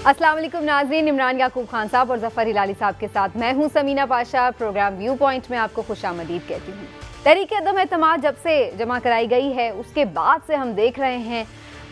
अस्सलाम वालेकुम नाज़रीन, इमरान याकूब खान साहब और ज़फ़र हिलाली साहब के साथ मैं हूं Sameena Pasha. Programme viewpoint में आपको खुशामदीद कहती हूं। तहरीक अदम एतमाद जब से जमा कराई गई है उसके बाद से हम देख रहे हैं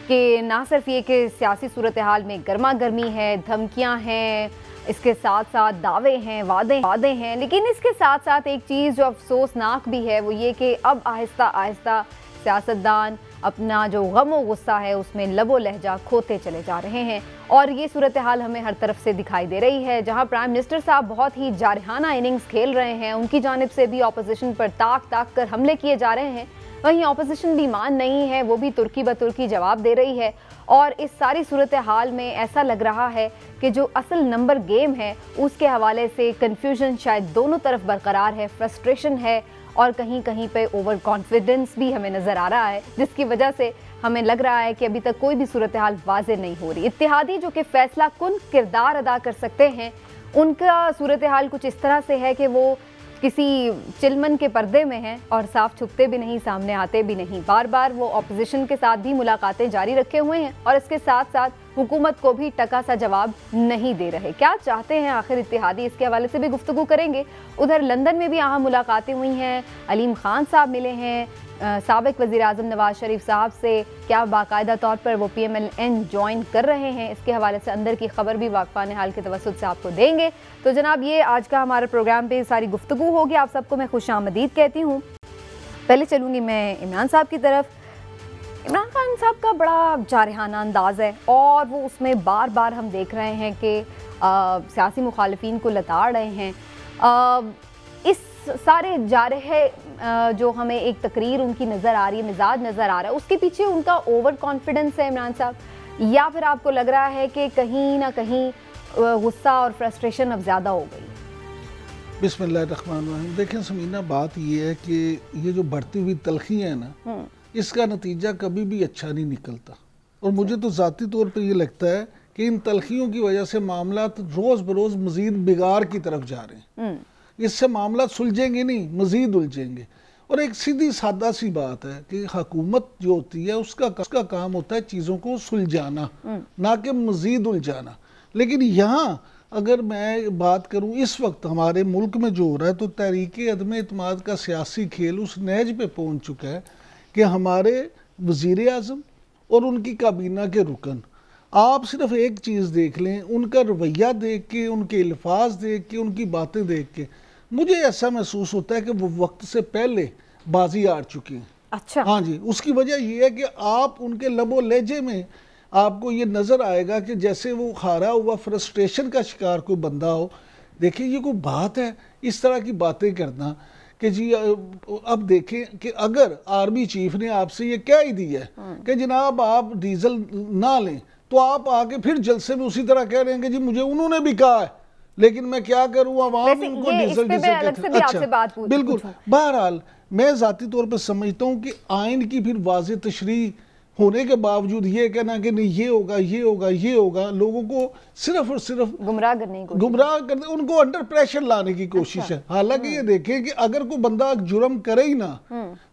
कि ना सिर्फ ये कि सियासी सूरत हाल में गर्मा गर्मी है, धमकियाँ हैं, इसके साथ साथ दावे हैं, वादे हैं, लेकिन इसके साथ साथ एक चीज़ जो अफसोसनाक भी है वो ये कि अब आहिस्ता आहिस्ता सियासतदान अपना जो गम व गुस्सा है उसमें लबो लहजा खोते चले जा रहे हैं और ये सूरत हाल हमें हर तरफ से दिखाई दे रही है। जहां प्राइम मिनिस्टर साहब बहुत ही जारहाना इनिंग्स खेल रहे हैं, उनकी जानिब से भी ऑपोजिशन पर ताक कर हमले किए जा रहे हैं, वहीं ऑपोजिशन भी मान नहीं है, वो भी तुर्की ब तुर्की जवाब दे रही है। और इस सारी सूरत हाल में ऐसा लग रहा है कि जो असल नंबर गेम है उसके हवाले से कन्फ्यूजन शायद दोनों तरफ बरकरार है, फ्रस्ट्रेशन है और कहीं कहीं पे ओवर कॉन्फिडेंस भी हमें नज़र आ रहा है, जिसकी वजह से हमें लग रहा है कि अभी तक कोई भी सूरत हाल वाज़े नहीं हो रही। इत्तेहादी जो कि फैसला कुन किरदार अदा कर सकते हैं, उनका सूरत हाल कुछ इस तरह से है कि वो किसी चिलमन के पर्दे में हैं और साफ छुपते भी नहीं, सामने आते भी नहीं। बार बार वो अपोजिशन के साथ भी मुलाकातें जारी रखे हुए हैं और इसके साथ साथ हुकूमत को भी टका सा जवाब नहीं दे रहे। क्या चाहते हैं आखिर इत्तेहादी, इसके हवाले से भी गुफ्तगू करेंगे। उधर लंदन में भी अहम मुलाकातें हुई हैं, अलीम खान साहब मिले हैं साबिक वज़ीर आज़म नवाज शरीफ साहब से, क्या बाकायदा तौर पर वो PMLN ज्वाइन कर रहे हैं, इसके हवाले से अंदर की खबर भी वाक़फ़ान हाल के तवस्सुत से आपको देंगे। तो जनाब ये आज का हमारे प्रोग्राम पे सारी गुफ्तगू होगी। आप सबको मैं खुशामदीद कहती हूँ। पहले चलूँगी मैं इमरान साहब की तरफ। इमरान खान साहब का बड़ा जारहाना अंदाज़ है और वो उसमें बार बार हम देख रहे हैं कि सियासी मुखालिफिन को लताड़ रहे हैं। इस सारे जारहे जो हमें एक तकरीर उनकी नज़र आ रही है, मिजाज नज़र आ रहा है, उसके पीछे उनका ओवर कॉन्फिडेंस है इमरान साहब, या फिर आपको लग रहा है कि कहीं ना कहीं गुस्सा और फ्रस्ट्रेशन अब ज़्यादा हो गई? बिस्मिल्लाहिर्रहमानिर्रहीम। देखें समीना, बात ये है कि ये जो बढ़ती हुई तलखी है ना, इसका नतीजा कभी भी अच्छा नहीं निकलता और मुझे तो ज़ाती तौर पर ये लगता है कि इन तलखियों की वजह से मामला रोज़ बरोज़ मज़ीद बिगाड़ की तरफ जा रहे हैं। इससे मामला सुलझेंगे नहीं, मज़ीद उलझेंगे। और एक सीधी सादा सी बात है कि हुकूमत जो होती है उसका काम होता है चीज़ों को सुलझाना, ना कि मज़ीद उलझाना। लेकिन यहाँ अगर मैं बात करूँ इस वक्त हमारे मुल्क में जो हो रहा है, तो तहरीक अदम एतमाद का सियासी खेल उस नहज पे पहुँच चुका है कि हमारे वज़ीर आज़म और उनकी काबीना के रुकन, आप सिर्फ एक चीज़ देख लें, उनका रवैया देख के, उनके अल्फाज देख के, उनकी बातें देख के मुझे ऐसा महसूस होता है कि वो वक्त से पहले बाजी हार चुकी हैं। अच्छा। हाँ जी, उसकी वजह ये है कि आप उनके लबो लहजे में आपको ये नज़र आएगा कि जैसे वो हारा हुआ फ्रस्ट्रेशन का शिकार कोई बंदा हो। देखिए ये कोई बात है इस तरह की बातें करना कि जी अब देखें कि अगर आर्मी चीफ ने आपसे ये कह ही दी है कि जनाब आप डीजल ना लें, तो आप आके फिर जलसे में उसी तरह कह रहे हैं कि जी मुझे उन्होंने भी कहा है लेकिन मैं क्या करूँ, आवाम इनको डीजल कहते हैं। अच्छा, बिल्कुल। बहरहाल मैं ज़ाती तौर पर समझता हूँ कि आइन की फिर वाज़ेह तशरीह होने के बावजूद ये कहना कि नहीं ये होगा ये होगा ये होगा, लोगों को सिर्फ और सिर्फ गुमराह करने, उनको अंडर प्रेशर लाने की कोशिश है। हालांकि ये देखें कि अगर कोई बंदा जुर्म करे ही ना,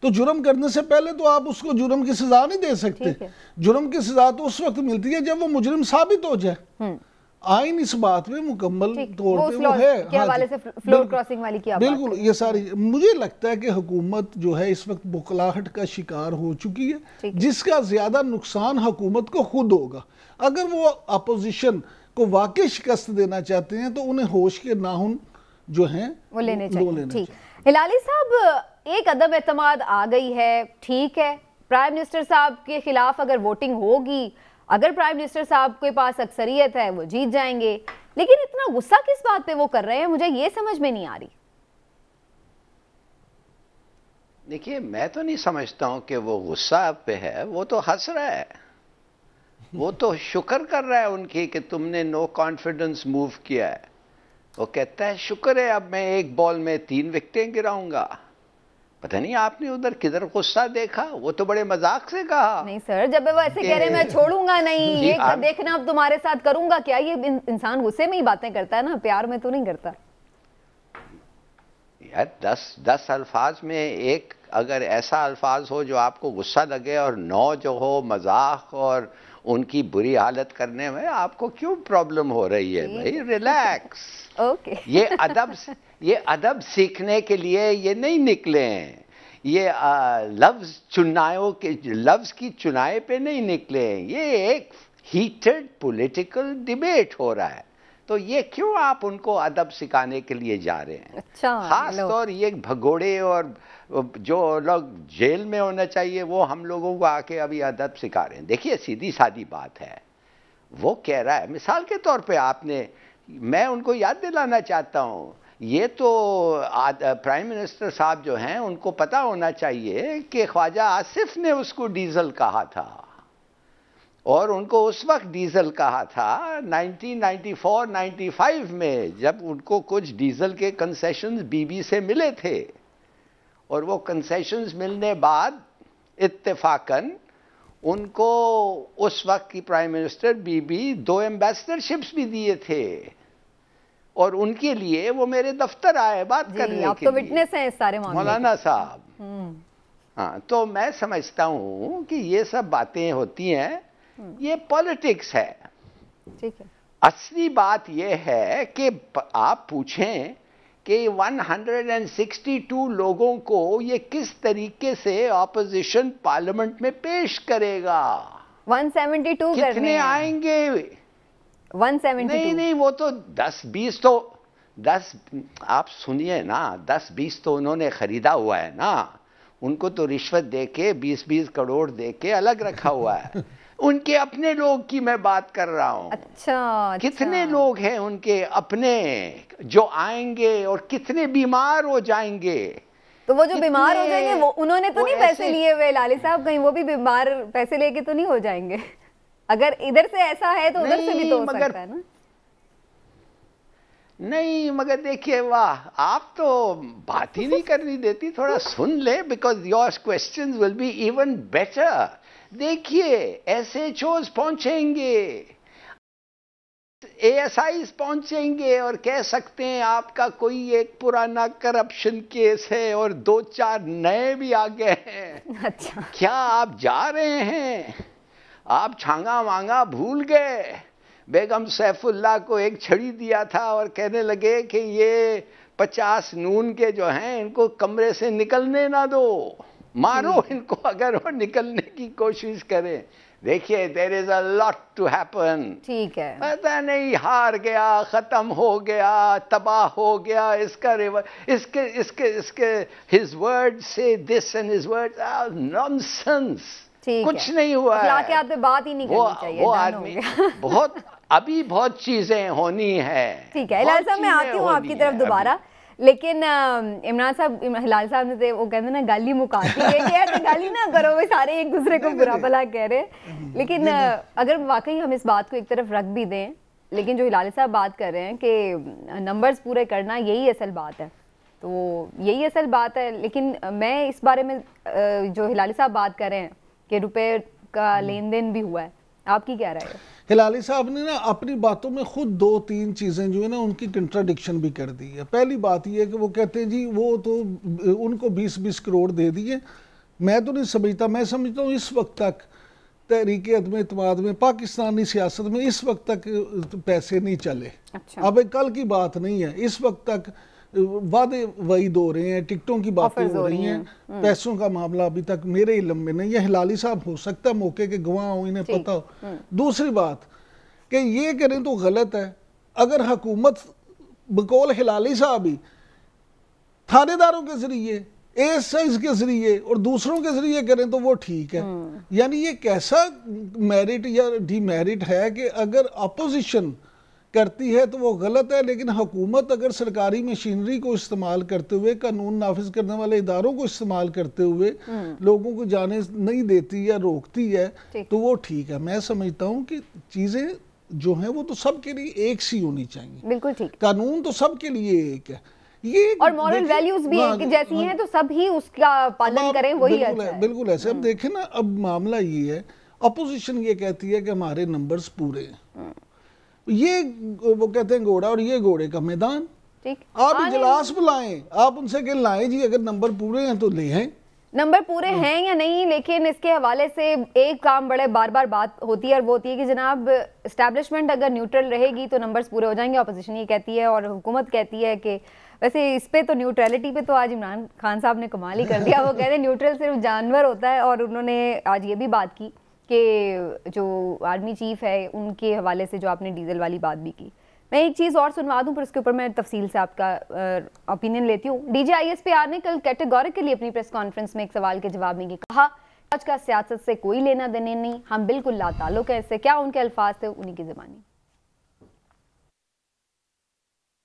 तो जुर्म करने से पहले तो आप उसको जुर्म की सजा नहीं दे सकते। जुर्म की सजा तो उस वक्त मिलती है जब वो मुजरिम साबित हो जाए। आइन इस बात में मुकम्मल तौर पे वो है के हवाले से फ्लोर क्रॉसिंग वाली क्या बिल्कुल ये सारी, मुझे लगता है कि हुकूमत जो है इस वक्त बुखलाहट का शिकार हो चुकी है, जिसका ज्यादा नुकसान हुकूमत को खुद होगा। अगर वो अपोजिशन को वाकई शिकस्त देना चाहते हैं तो उन्हें होश के नाहुन जो हैं वो लेने चाहिए। हिलाली साहब, एक अदम एतमाद आ गई है, ठीक है, प्राइम मिनिस्टर साहब के खिलाफ अगर वोटिंग होगी, अगर प्राइम मिनिस्टर साहब के पास अक्सरियत है वो जीत जाएंगे, लेकिन इतना गुस्सा किस बात पे वो कर रहे हैं, मुझे ये समझ में नहीं आ रही। देखिए मैं तो नहीं समझता हूं कि वो गुस्सा पे है, वो तो हंस रहा है, वो तो शुक्र कर रहा है उनकी कि तुमने नो कॉन्फिडेंस मूव किया है। वो कहता है शुक्र है अब मैं एक बॉल में 3 विकेटें गिराऊंगा। पता नहीं आपने उधर किधर गुस्सा देखा, वो तो बड़े मजाक से कहा। नहीं सर, जब वो ऐसे कह रहे मैं छोड़ूंगा नहीं, ये देखना अब तुम्हारे साथ करूंगा क्या, ये इंसान गुस्से में ही बातें करता है ना, प्यार में तो नहीं करता। यार 10 अल्फाज में एक अगर ऐसा अल्फाज हो जो आपको गुस्सा लगे और 9 जो हो मजाक और उनकी बुरी हालत करने में, आपको क्यों प्रॉब्लम हो रही है भाई? रिलैक्स। ओके। ये अदब सीखने के लिए ये नहीं निकले हैं, ये लफ्ज की चुनाई पे नहीं निकले हैं, ये एक हीटेड पॉलिटिकल डिबेट हो रहा है। तो ये क्यों आप उनको अदब सिखाने के लिए जा रहे हैं? अच्छा, खास तौर ये भगोड़े और जो लोग जेल में होना चाहिए वो हम लोगों को आके अभी अदब सिखा रहे हैं। देखिए सीधी सादी बात है, वो कह रहा है, मिसाल के तौर पे मैं उनको याद दिलाना चाहता हूँ, ये तो प्राइम मिनिस्टर साहब जो हैं उनको पता होना चाहिए कि ख्वाजा आसिफ ने उसको डीजल कहा था, और उनको उस वक्त डीजल कहा था 1994-95 में, जब उनको कुछ डीजल के कंसेशंस बीबी से मिले थे, और वो कंसेशंस मिलने बाद इत्तेफाकन उनको उस वक्त की प्राइम मिनिस्टर बीबी 2 एम्बेसडरशिप्स भी दिए थे, और उनके लिए वो मेरे दफ्तर आए बात करने आप के तो लिए। विटनेस हैं इस सारे मामले मौलाना साहब। हाँ, तो मैं समझता हूँ कि ये सब बातें होती हैं, ये पॉलिटिक्स है। ठीक है। असली बात ये है कि आप पूछें कि 162 लोगों को ये किस तरीके से ऑपोजिशन पार्लियामेंट में पेश करेगा। 172 कितने आएंगे? 172 नहीं, वो तो 10-20 तो 10, आप सुनिए ना, 10-20 तो उन्होंने खरीदा हुआ है ना, उनको तो रिश्वत देके 20-20 करोड़ देके अलग रखा हुआ है। उनके अपने लोग की मैं बात कर रहा हूं। अच्छा, कितने लोग हैं उनके अपने जो आएंगे और कितने बीमार हो जाएंगे? तो वो जो बीमार हो जाएंगे वो उन्होंने तो नहीं पैसे लिए हुए लाली साहब, कहीं वो भी बीमार पैसे लेके तो नहीं हो जाएंगे? अगर इधर से ऐसा है तो उधर से भी तो हो सकता है ना। नहीं, मगर देखिए, वाह, आप तो बात ही नहीं करनी देती, थोड़ा सुन ले, because your questions will be even better. देखिए, एसएचओज पहुंचेंगे, एएसआईज पहुंचेंगे और कह सकते हैं आपका कोई एक पुराना करप्शन केस है और 2-4 नए भी आ गए हैं। अच्छा, क्या आप जा रहे हैं? आप छांगा मांगा भूल गए? बेगम सैफुल्लाह को एक छड़ी दिया था और कहने लगे कि ये 50 नून के जो हैं इनको कमरे से निकलने ना दो, मारो इनको अगर वो निकलने की कोशिश करें। देखिए, there is a lot to happen. ठीक है। पता नहीं, हार गया, खत्म हो गया, तबाह हो गया, इसका इसके हिज वर्ड से this and his word are nonsense. कुछ नहीं हुआ है। अखलाकियात पे बात ही नहीं करनी चाहिए। वो आदमी बहुत चीजें होनी है। ठीक है हिलाल साहब, मैं आती हूँ आपकी तरफ दोबारा, लेकिन इमरान साहब, हिलाल साहब ने वो कहते ना गाली मुकाती है कि गाली ना करो, वे सारे एक दूसरे को बुरा भला कह रहे हैं। लेकिन अगर वाकई हम इस बात को एक तरफ रख भी दें, लेकिन जो हिलाल साहब बात कर रहे हैं कि नंबर्स पूरे करना यही असल बात है, तो यही असल बात है। लेकिन मैं इस बारे में जो हिलाल साहब बात कर रहे हैं कि रुपए का लेन देन भी हुआ है, आपकी क्या राय है? हिलाली साहब ने ना अपनी बातों में खुद 2-3 चीज़ें जो है ना उनकी कंट्राडिक्शन भी कर दी है। पहली बात यह है कि वो कहते हैं जी वो तो उनको 20-20 करोड़ दे दिए। मैं तो नहीं समझता, मैं समझता हूँ इस वक्त तक तहरीक अदम इत्माद में, पाकिस्तानी सियासत में इस वक्त तक पैसे नहीं चले। अच्छा। अब एक कल की बात नहीं है, इस वक्त तक वादे वहीद हो रहे हैं, टिकटों की बातें हो रही हैं, पैसों का मामला अभी तक मेरे इल्म में नहीं है। हिलाली साहब हो सकता है मौके के गवाह हो, इन्हें पता हो। दूसरी बात कि ये करें तो गलत है। अगर हुकूमत बकौल हिलाली साहब ही थानेदारों के जरिए, एएसआईज के जरिए और दूसरों के जरिए करें तो वो ठीक है। यानी ये कैसा मेरिट या डीमेरिट है कि अगर अपोजिशन करती है तो वो गलत है, लेकिन हुकूमत अगर सरकारी मशीनरी को इस्तेमाल करते हुए, कानून नाफिज करने वाले इदारों को इस्तेमाल करते हुए लोगों को जाने नहीं देती या रोकती है तो वो ठीक है। मैं समझता हूँ कि चीज़ें जो हैं वो तो सबके लिए एक सी होनी चाहिए। बिल्कुल ठीक। कानून तो सबके लिए एक है, ये और मॉरल वैल्यूज भी एक जैसी हैं, तो सब ही उसका पालन करें, वही अच्छा है। बिल्कुल ऐसे। अब देखें ना, अब मामला ये है, अपोजिशन ये कहती है कि हमारे नंबर्स पूरे हैं, ये वो कहते हैं घोड़ा और ये घोड़े का मैदान। ठीक, आप इजलास बुलाएं, आप उनसे कह लाएं जी, अगर नंबर पूरे हैं तो ले आएं। नंबर पूरे हैं या नहीं, लेकिन इसके हवाले से एक काम बड़े बार बार बात होती है और वो होती है कि जनाब एस्टैब्लिशमेंट अगर न्यूट्रल रहेगी तो नंबर्स पूरे हो जाएंगे। अपोजिशन ये कहती है और हुकूमत कहती है कि वैसे इस पे तो न्यूट्रलिटी पे तो आज इमरान खान साहब ने कमाल ही कर दिया। वो कह रहे हैं न्यूट्रल सिर्फ जानवर होता है, और उन्होंने आज ये भी बात की कि जो आर्मी चीफ है उनके हवाले से जो आपने डीजल वाली बात भी की। मैं एक चीज़ और सुनवा दूं, फिर उसके ऊपर मैं तफसील से आपका ओपिनियन लेती हूँ। डीजी ISPR ने कल कैटेगोरिकली अपनी प्रेस कॉन्फ्रेंस में एक सवाल के जवाब में ये कहा, आज का सियासत से कोई लेना देने नहीं, हम बिल्कुल लाताल्लुक है इससे। क्या उनके अल्फाज थे, उन्हीं की ज़बानी।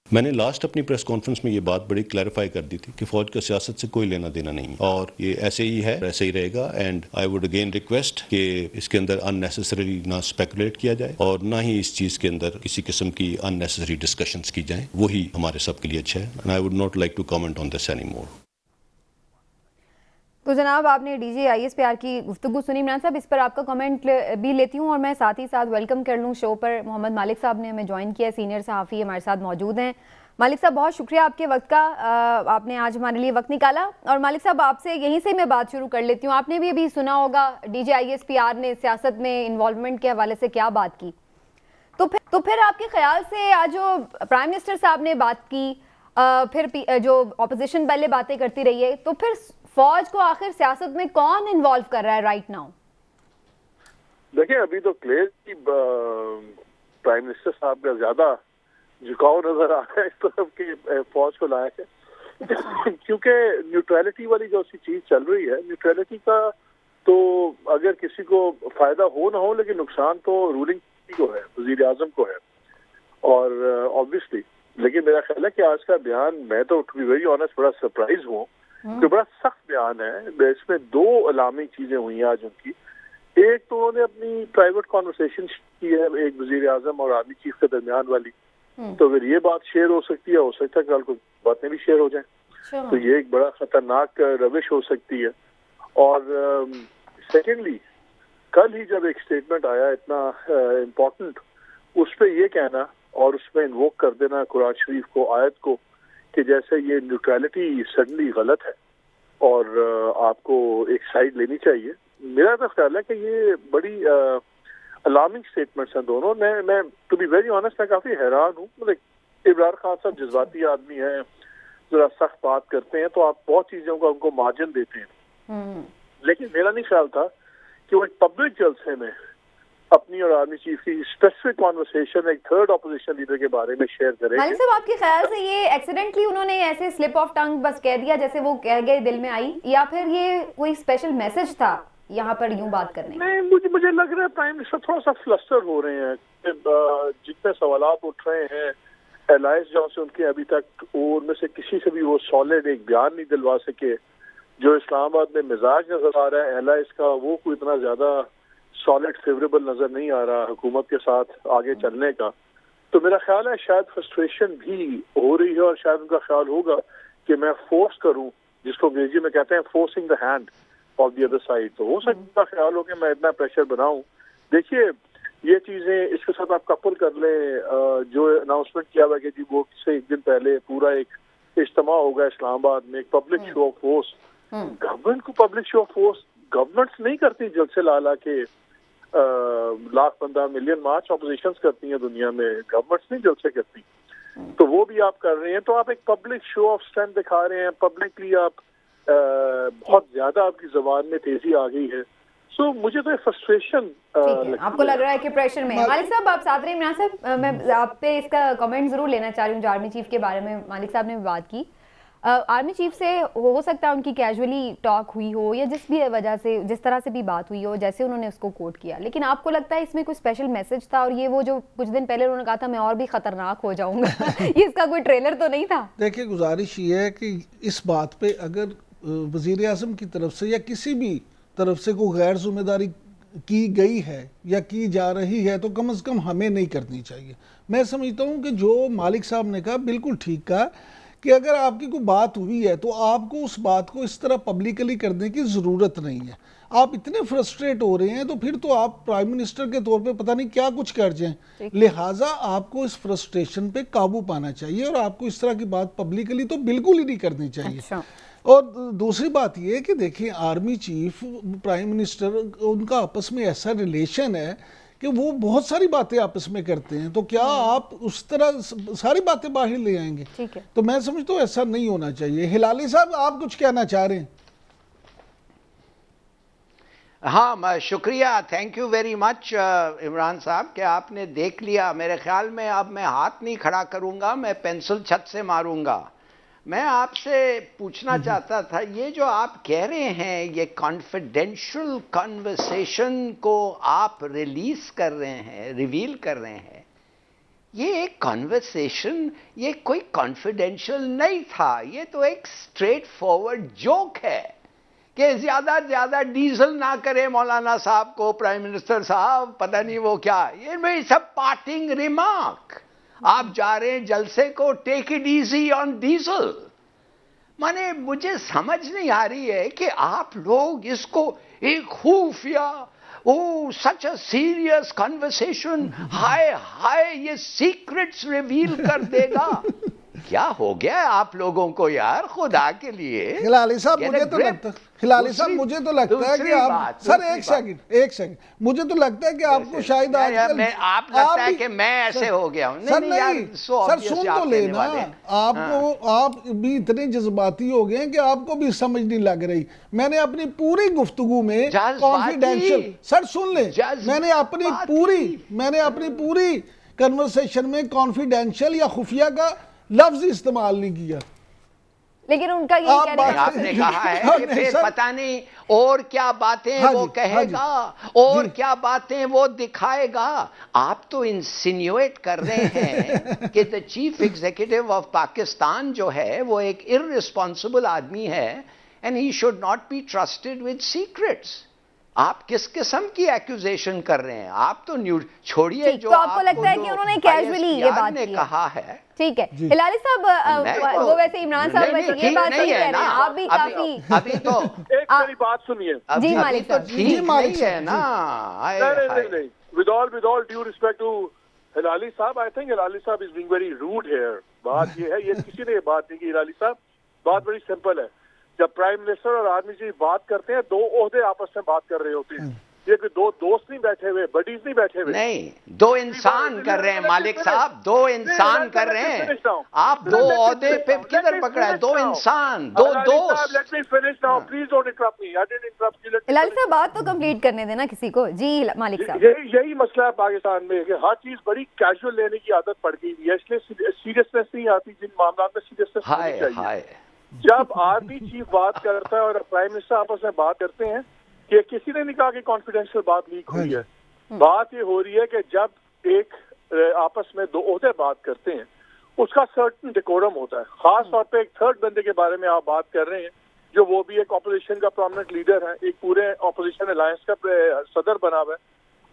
मैंने लास्ट अपनी प्रेस कॉन्फ्रेंस में ये बात बड़ी क्लैरिफाई कर दी थी कि फौज का सियासत से कोई लेना देना नहीं, और ये ऐसे ही है, ऐसे ही रहेगा। And I would again request कि इसके अंदर अननेसेसरी ना स्पेकुलेट किया जाए और ना ही इस चीज के अंदर किसी किस्म की अननेसेसरी डिस्कशंस की जाएं, वही हमारे सब के लिए अच्छा है। And I would not like to comment on this any more. तो जनाब आपने डीजी ISPR की गुफ्तगू सुनी। इमरान साहब, इस पर आपका कमेंट भी लेती हूँ, और मैं साथ ही साथ वेलकम कर लूँ शो पर मोहम्मद मालिक साहब ने हमें ज्वाइन किया, सीनियर सहाफ़ी हमारे साथ मौजूद हैं। मालिक साहब, बहुत शुक्रिया आपके वक्त का, आपने आज हमारे लिए वक्त निकाला। और मालिक साहब, आपसे यहीं से मैं बात शुरू कर लेती हूँ। आपने भी अभी सुना होगा डीजी ISPR ने सियासत में इन्वॉल्वमेंट के हवाले से क्या बात की, तो फिर आपके ख्याल से आज जो प्राइम मिनिस्टर साहब ने बात की, फिर जो अपोजिशन पहले बातें करती रही है, तो फिर फौज को आखिर सियासत में कौन इन्वॉल्व कर रहा है राइट नाउ? देखिए, अभी तो क्लियर की प्राइम मिनिस्टर साहब का ज्यादा झुकाव नजर आ रहा है इस तरफ की फौज को लाया है क्योंकि न्यूट्रलिटी वाली जो सी चीज चल रही है, न्यूट्रलिटी का तो अगर किसी को फायदा हो ना हो, लेकिन नुकसान तो रूलिंग को है, वजीर आजम को है, और ऑब्वियसली। लेकिन मेरा ख्याल है कि आज का बयान, मैं तो टू बी वेरी ऑनेस्ट बड़ा सरप्राइज हूँ कि बड़ा सख्त बयान है। इसमें दो अलामी चीजें हुई हैं आज उनकी। एक तो उन्होंने अपनी प्राइवेट कॉन्वर्सेशन की है एक वजीर आजम और आर्मी चीफ के दरमियान वाली, तो अगर ये बात शेयर हो सकती है, हो सकता है कल को बातें भी शेयर हो जाएं, तो ये एक बड़ा खतरनाक रविश हो सकती है। और सेकेंडली, कल ही जब एक स्टेटमेंट आया इतना इम्पोर्टेंट, उस पर यह कहना और उसमें इन्वोक कर देना कुरान शरीफ को, आयत को, कि जैसे ये न्यूट्रलिटी सडनली गलत है और आपको एक साइड लेनी चाहिए। मेरा तो ख्याल है कि ये बड़ी अलार्मिंग स्टेटमेंट्स हैं दोनों। मैं टू बी वेरी ऑनेस्ट मैं काफी हैरान हूँ। मतलब इमरान खान साहब जज्बाती आदमी हैं, जरा सख्त बात करते हैं तो आप बहुत चीजों का उनको मार्जिन देते हैं, लेकिन मेरा नहीं ख्याल था कि वो एक पब्लिक जलसे में अपनी और आर्मी चीफ की स्पेसिफिक कॉन्वर्सेशन एक थर्ड ऑपोजिशन लीडर के बारे में शेयर करेंगे। मालिक साहब, आपके ख्याल से ये एक्सीडेंटली उन्होंने ऐसे स्लिप ऑफ टंग बस कह दिया जैसे वो कह गए दिल में आई, या फिर ये कोई स्पेशल मैसेज था यहाँ पर यूं बात करने? नहीं, मुझे लग रहा है प्राइम मिनिस्टर थोड़ा सा फ्लस्टर हो रहे हैं। जितने सवालात उठ रहे हैं एलायंस जहाँ से उनके अभी तक उनमें से किसी से भी वो सॉलिड एक बयान नहीं दिलवा सके। जो इस्लामाबाद में मिजाज नजर आ रहा है एलायंस का, वो कोई इतना ज्यादा सॉलिड फेवरेबल नजर नहीं आ रहा हुकूमत के साथ आगे चलने का। तो मेरा ख्याल है शायद फ्रस्ट्रेशन भी हो रही है और शायद उनका ख्याल होगा कि मैं फोर्स करूं, जिसको अंग्रेजी में कहते हैं forcing the hand of the other side. तो हो सकता ख्याल हो कि मैं इतना प्रेशर बनाऊं। देखिए, ये चीजें इसके साथ आप कपल कर लें जो अनाउंसमेंट किया हुआ कि जी वो से एक दिन पहले पूरा एक इज्तिमा होगा इस्लामाबाद में, एक public show of force. Government को public show of force governments नहीं करती जलसे ला के लाख 15 मिलियन मार्च ऑपोजिशंस करती हैं दुनिया में, गवर्नमेंट्स नहीं जलसे करती। तो वो भी आप कर रहे हैं, तो आप एक पब्लिक शो ऑफ स्ट्रेंथ दिखा रहे हैं, पब्लिकली आप बहुत ज्यादा आपकी जबान में तेजी आ गई है। सो मुझे तो फ्रस्ट्रेशन आपको लग रहा है कि प्रेशर में। मालिक साहब, आप साथ रहे। इमरान साहब, मैं आप पे इसका कमेंट जरूर लेना चाह रही हूँ जो आर्मी चीफ के बारे में मालिक साहब ने बात की। आर्मी चीफ से हो सकता है उनकी कैजुअली टॉक हुई हो या जिस भी वजह से जिस तरह से भी बात हुई हो, जैसे उन्होंने उसको कोट किया, लेकिन आपको लगता है इसमें कोई स्पेशल मैसेज था? और ये वो जो कुछ दिन पहले उन्होंने कहा था मैं और भी खतरनाक हो जाऊंगा ये इसका कोई ट्रेलर तो नहीं था? देखिए, गुजारिश ये है कि इस बात पे अगर वजीर आज़म की तरफ से या किसी भी तरफ से कोई गैर जिम्मेदारी की गई है या की जा रही है तो कम से कम हमें नहीं करनी चाहिए। मैं समझता हूँ कि जो मालिक साहब ने कहा बिल्कुल ठीक कहा कि अगर आपकी कोई बात हुई है तो आपको उस बात को इस तरह पब्लिकली करने की ज़रूरत नहीं है। आप इतने फ्रस्ट्रेट हो रहे हैं तो फिर तो आप प्राइम मिनिस्टर के तौर पे पता नहीं क्या कुछ कर जाएं। लिहाजा आपको इस फ्रस्ट्रेशन पे काबू पाना चाहिए और आपको इस तरह की बात पब्लिकली तो बिल्कुल ही नहीं करनी चाहिए। अच्छा। और दूसरी बात यह है कि देखिए, आर्मी चीफ, प्राइम मिनिस्टर, उनका आपस में ऐसा रिलेशन है कि वो बहुत सारी बातें आपस में करते हैं, तो क्या आप उस तरह सारी बातें बाहर ले आएंगे? ठीक है। तो मैं समझता हूँ ऐसा नहीं होना चाहिए। हिलाली साहब, आप कुछ कहना चाह रहे हैं? हाँ, शुक्रिया, thank you very much Imran साहब कि आपने देख लिया। मेरे ख्याल में अब मैं हाथ नहीं खड़ा करूंगा, मैं पेंसिल छत से मारूंगा। मैं आपसे पूछना चाहता था, ये जो आप कह रहे हैं, ये कॉन्फिडेंशियल कन्वर्सेशन को आप रिलीज कर रहे हैं, रिवील कर रहे हैं, ये एक कन्वर्सेशन, ये कोई कॉन्फिडेंशियल नहीं था, ये तो एक स्ट्रेट फॉरवर्ड जोक है कि ज्यादा डीजल ना करे मौलाना साहब को, प्राइम मिनिस्टर साहब, पता नहीं वो क्या, ये भाई सब पार्टिंग रिमार्क। आप जा रहे हैं जलसे को, take it easy on diesel. माने मुझे समझ नहीं आ रही है कि आप लोग इसको एक खुफिया, ओ सच अ सीरियस कन्वर्सेशन, हाय हाय ये सीक्रेट्स रिवील कर देगा। क्या हो गया आप लोगों को यार, खुदा के लिए। हिलाली साहब, मुझे तो लगता है, हिलाली साहब मुझे तो लगता है कि आप, सर एक सेकंड, मुझे तो लगता है कि आपको शायद आजकल आप लगता है कि मैं ऐसे हो गया हूं। सर नहीं, सर सुन तो लेना, आपको, आप भी इतने जज्बाती हो गए हैं कि आपको भी समझ नहीं लग रही। मैंने अपनी पूरी गुफ्तगू में कॉन्फिडेंशियल, सर सुन ले, मैंने अपनी पूरी कन्वर्सेशन में कॉन्फिडेंशियल या खुफिया का लफ्ज इस्तेमाल नहीं किया। लेकिन उनका ये कहना है, आपने कहा है कि फिर पता नहीं और क्या बातें वो कहेगा और क्या बातें वो दिखाएगा। आप तो इंसिन्यूएट कर रहे हैं कि the chief executive of Pakistan जो है वो एक इररिस्पॉन्सिबल आदमी है and he should not be trusted with secrets. आप किस किस्म की एक्यूजेशन कर रहे हैं? आप तो न्यूज छोड़िए, जो तो आपको लगता है कि उन्होंने कैजुअली ये बात ने कहा है। ठीक है हिलाली साहब, वो वैसे इमरान साहब वैसे ये बात सही कह रहे हैं, आप भी काफी अभी तो एक मेरी बात सुनिए जी मालिक तो ठीक नहीं है ना। नहीं, with all due respect to Hilali sahab, I think Hilali sahab is being very rude here. बात ये है, ये किसी ने ये बात नहीं की हिलाली साहब, बात बड़ी सिंपल है। जब प्राइम मिनिस्टर और आर्मी चीफ बात करते हैं, दो ओहदे आपस में बात कर रहे होते हैं, ये कि दो दोस्त नहीं बैठे हुए, बडीज नहीं बैठे हुए, नहीं, दो इंसान कर रहे हैं मालिक साहब, दो इंसान कर रहे हैं। आप दो ओहदे पे किधर पकड़ा है? दो इंसान, दो दोस्त। Let me finish now, please don't interrupt me, I didn't interrupt you. Hilali sahab बात तो कंप्लीट करने देना किसी को। जी मालिक साहब, यही मसला है पाकिस्तान में कि हर चीज बड़ी कैजुअल लेने की आदत पड़ गई है, इसलिए सीरियसनेस नहीं आती जिन मामलों में सीरियसनेस होनी चाहिए। जब आर्मी चीफ बात करता है और प्राइम मिनिस्टर आपस में बात करते हैं, कि किसी ने नहीं कहा कि कॉन्फिडेंशियल बात लीक हुई है। बात ये हो रही है कि जब एक आपस में दो ओहदे बात करते हैं, उसका सर्टन डेकोरम होता है। खास तौर पे एक थर्ड बंदे के बारे में आप बात कर रहे हैं, जो वो भी एक ऑपोजिशन का प्रोमिनेंट लीडर है, एक पूरे ऑपोजिशन अलायंस का सदर बना हुआ है।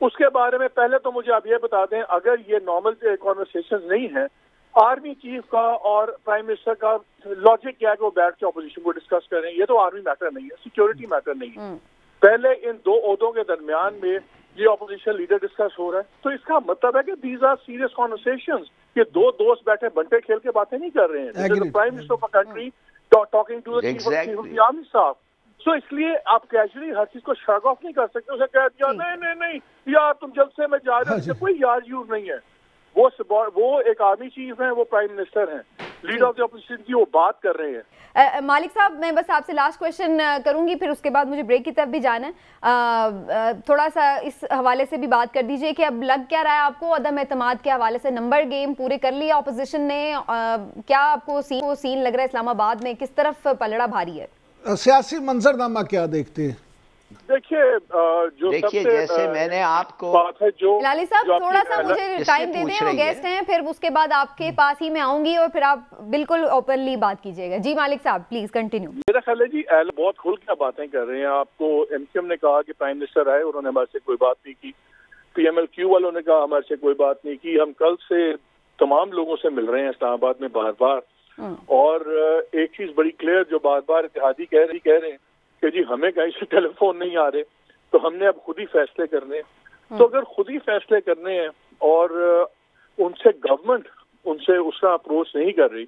उसके बारे में पहले तो मुझे आप ये बता दें, अगर ये नॉर्मल कॉन्वर्सेशन नहीं है, आर्मी चीफ का और प्राइम मिनिस्टर का लॉजिक क्या है कि वो बैठ के ऑपोजिशन को डिस्कस करें? ये तो आर्मी मैटर नहीं है, सिक्योरिटी मैटर नहीं है। पहले इन दो ओहदों के दरमियान में ये ऑपोजिशन लीडर डिस्कस हो रहा है, तो इसका मतलब है कि दीज आर सीरियस कॉन्वर्सेशंस। ये दो दोस्त बैठे बंटे खेल के बातें नहीं कर रहे हैं। Prime minister of a country talking to the chief of the army staff. So इसलिए आप कैजुअली हर चीज को श्रग ऑफ नहीं कर सकते। उसे कह दिया नहीं यार तुम जलसे में जा रहे हो, कोई यार यूज नहीं है। वो एक आर्मी चीफ है, वो प्राइम मिनिस्टर हैं, लीडर ऑफ द ऑपोजिशन की वो बात कर रहे हैं। मालिक साहब, मैं बस आपसे लास्ट क्वेश्चन करूंगी, फिर उसके बाद मुझे ब्रेक की तरफ भी जाना है। थोड़ा सा इस हवाले से भी बात कर दीजिए कि अब लग क्या रहा है आपको अदम एतमाद के हवाले से? नंबर गेम पूरे कर लिया ऑपोजिशन ने, क्या आपको सीन लग रहा है इस्लामाबाद में, किस तरफ पलड़ा भारी है? सियासी मंजरनामा क्या देखते हैं? देखिए जैसे मैंने आपको बात है, जो हिलाली साहब थोड़ा सा मुझे टाइम दे दें, वो गेस्ट हैं, फिर उसके बाद आपके पास ही मैं आऊंगी और फिर आप बिल्कुल ओपनली बात कीजिएगा। जी मालिक साहब प्लीज कंटिन्यू। मेरा ख्याल है जी बहुत खुल के बातें कर रहे हैं। आपको एमसीएम ने कहा कि प्राइम मिनिस्टर आए, उन्होंने हमारे से कोई बात नहीं की। पीएमएलक्यू वालों ने कहा हमारे से कोई बात नहीं की। हम कल से तमाम लोगों से मिल रहे हैं इस्लामाबाद में बार बार, और एक चीज बड़ी क्लियर जो बार बार इत्तेहादी कह रहे हैं कि जी हमें कहीं से टेलीफोन नहीं आ रहे, तो हमने अब खुद ही फैसले करने हैं। तो अगर खुद ही फैसले करने हैं और उनसे गवर्नमेंट उनसे उसका अप्रोच नहीं कर रही,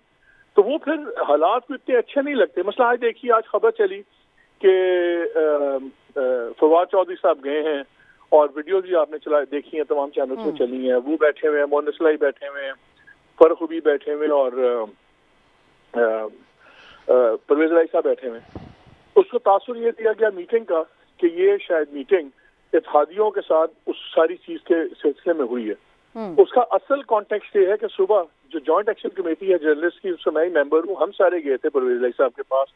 तो वो फिर हालात को इतने अच्छे नहीं लगते। मसला आज देखिए, आज खबर चली कि फवाद चौधरी साहब गए हैं और वीडियोज भी आपने देखी हैं, तमाम चैनल्स में चली हैं। वो बैठे हुए हैं, मोहन इस्लाई बैठे हुए हैं, फरख भी बैठे हुए हैं और परवेज इलाही साहब बैठे हुए हैं। उसको तासुर ये दिया गया मीटिंग का कि ये शायद मीटिंग इत्तेहादियों के साथ उस सारी चीज के सिलसिले में हुई है। उसका असल कॉन्टेक्स्ट ये है कि सुबह जो जॉइंट एक्शन कमेटी है जर्नलिस्ट की, उसमें मैं ही मेंबर हूँ, हम सारे गए थे परवेज इलाही साहब के पास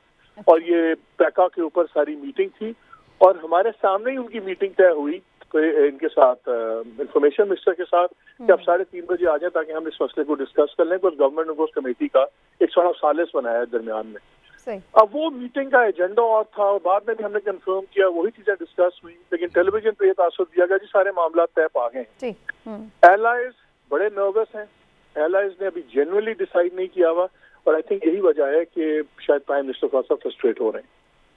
और ये पैका के ऊपर सारी मीटिंग थी और हमारे सामने ही उनकी मीटिंग तय हुई इनके साथ इंफॉर्मेशन मिनिस्टर के साथ कि आप 3:30 बजे आ जाए ताकि हम इस मसले को डिस्कस कर लें। कुछ गवर्नमेंट ने उस कमेटी का एक सालिस बनाया है दरमियान में। अब वो मीटिंग का एजेंडा और था और बाद में भी हमने कंफर्म किया, वही चीजें डिस्कस हुई, लेकिन टेलीविजन पे ये तासुर दिया गया जी सारे मामला तय पा गए हैं। एलाइज बड़े नर्वस हैं, एलाइज ने अभी जेन्युइनली डिसाइड नहीं किया हुआ और आई थिंक यही वजह है कि शायद प्राइम मिनिस्टर थोड़ा सा फ्रस्ट्रेट हो रहे हैं।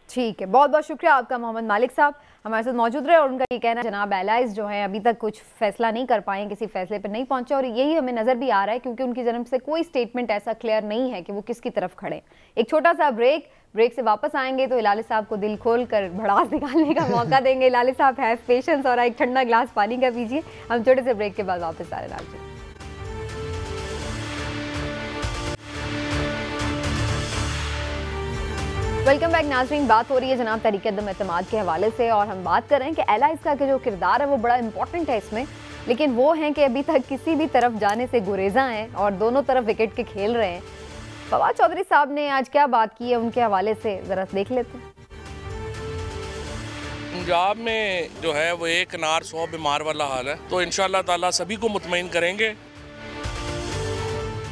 ठीक है, बहुत बहुत शुक्रिया आपका मोहम्मद मालिक साहब हमारे साथ मौजूद रहे। और उनका ये कहना है जनाब एलाइज जो है अभी तक कुछ फैसला नहीं कर पाए, किसी फैसले पर नहीं पहुंचे और यही हमें नजर भी आ रहा है क्योंकि उनकी जन्म से कोई स्टेटमेंट ऐसा क्लियर नहीं है कि वो किसकी तरफ खड़े। एक छोटा सा ब्रेक से वापस आएंगे तो इलाली साहब को दिल खोल कर भड़ास निकालने का मौका देंगे। इलाली साहब हैव पेशेंस और एक ठंडा गिलास पानी का पीजिए। हम छोटे से ब्रेक के बाद वापस आ रहे हैं। वेलकम बैक नाज़रीन। बात हो रही है जनाब तहरीक-ए-अदम-ए-एतमाद के हवाले से और हम बात कर रहे हैं कि एलाइज का जो किरदार है वो बड़ा इंपॉर्टेंट है इसमें, लेकिन वो हैं कि अभी तक किसी भी तरफ जाने से गुरेजा हैं और दोनों तरफ विकेट के खेल रहे हैं। फवाद चौधरी साहब ने आज क्या बात की है उनके हवाले से ज़रा देख लेते हैं। पंजाब में जो है वो एक नार 100 बीमार वाला हाल है, तो इंशाअल्लाह ताला सभी को मुतमईन करेंगे।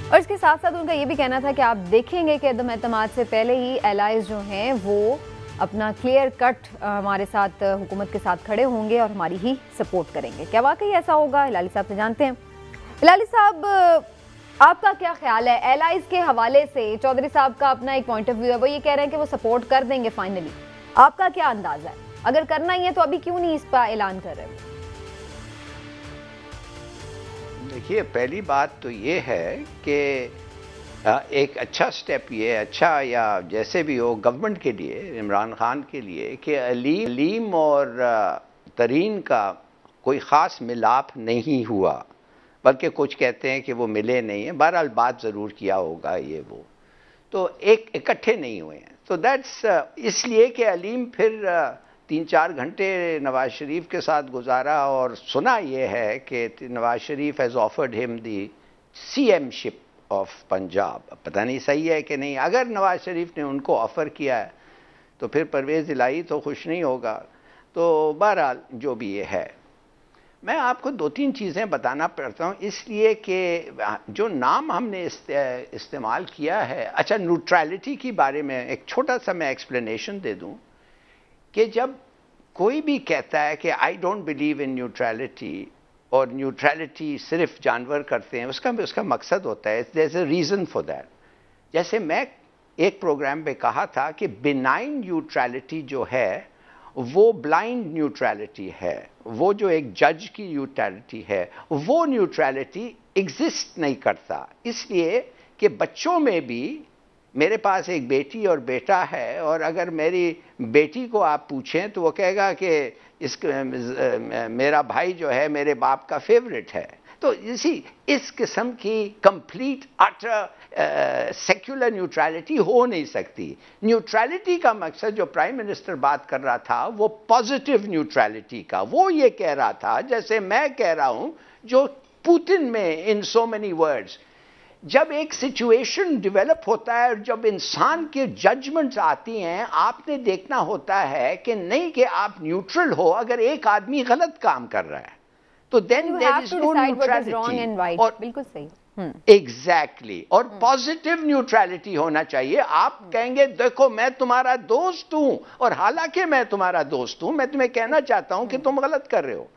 और इसके साथ साथ उनका ये भी कहना था कि आप देखेंगे कि अदम एतमाद से पहले ही एलाइज जो हैं वो अपना क्लियर कट हमारे साथ हुकूमत के साथ खड़े होंगे और हमारी ही सपोर्ट करेंगे। क्या वाकई ऐसा होगा? हिलाली साहब से जानते हैं। हिलाली साहब, आपका क्या ख्याल है एलाइज के हवाले से? चौधरी साहब का अपना एक पॉइंट ऑफ व्यू है, वो ये कह रहे हैं कि वो सपोर्ट कर देंगे फाइनली। आपका क्या अंदाजा है? अगर करना ही है तो अभी क्यों नहीं इस पर ऐलान कर रहे हैं? देखिए, पहली बात तो ये है कि एक अच्छा स्टेप ये अच्छा या जैसे भी हो गवर्नमेंट के लिए, इमरान खान के लिए, कि अलीम और तरीन का कोई ख़ास मिलाप नहीं हुआ, बल्कि कुछ कहते हैं कि वो मिले नहीं हैं। बहरहाल बात ज़रूर किया होगा ये वो, तो एक इकट्ठे नहीं हुए हैं। तो दैट्स इसलिए कि अलीम फिर 3-4 घंटे नवाज शरीफ के साथ गुजारा और सुना यह है कि Nawaz Sharif has offered him the CM-शिप ऑफ पंजाब। पता नहीं सही है कि नहीं। अगर नवाज शरीफ ने उनको ऑफ़र किया है तो फिर परवेज़ इलाही तो खुश नहीं होगा। तो बहरहाल जो भी ये है, मैं आपको 2-3 चीज़ें बताना पड़ता हूँ, इसलिए कि जो नाम हमने इस्तेमाल किया है। अच्छा, न्यूट्रलिटी के बारे में एक छोटा सा मैं एक्सप्लेनेशन दे दूँ कि जब कोई भी कहता है कि I don't believe in neutrality और न्यूट्रलिटी सिर्फ जानवर करते हैं, उसका मकसद होता है, there is a reason for that. जैसे मैं एक प्रोग्राम पे कहा था कि बिनाइन न्यूट्रलिटी जो है वो ब्लाइंड न्यूट्रलिटी है, वो जो एक जज की न्यूट्रलिटी है वो न्यूट्रलिटी एग्जिस्ट नहीं करता। इसलिए कि बच्चों में भी, मेरे पास एक बेटी और बेटा है और अगर मेरी बेटी को आप पूछें तो वो कहेगा कि मेरा भाई जो है मेरे बाप का फेवरेट है। तो इस किस्म की कंप्लीट अटर सेक्युलर न्यूट्रलिटी हो नहीं सकती। न्यूट्रलिटी का मकसद जो प्राइम मिनिस्टर बात कर रहा था वो पॉजिटिव न्यूट्रलिटी का, वो ये कह रहा था जैसे मैं कह रहा हूं, जो पुतिन में इन सो मेनी वर्ड्स, जब एक सिचुएशन डेवलप होता है और जब इंसान के जजमेंट्स आती हैं, आपने देखना होता है कि नहीं कि आप न्यूट्रल हो। अगर एक आदमी गलत काम कर रहा है तो then there is no neutrality. और बिल्कुल सही, एग्जैक्टली, और पॉजिटिव न्यूट्रलिटी होना चाहिए। आप कहेंगे देखो मैं तुम्हारा दोस्त हूं और हालांकि मैं तुम्हारा दोस्त हूं, मैं तुम्हें कहना चाहता हूं कि तुम गलत कर रहे हो।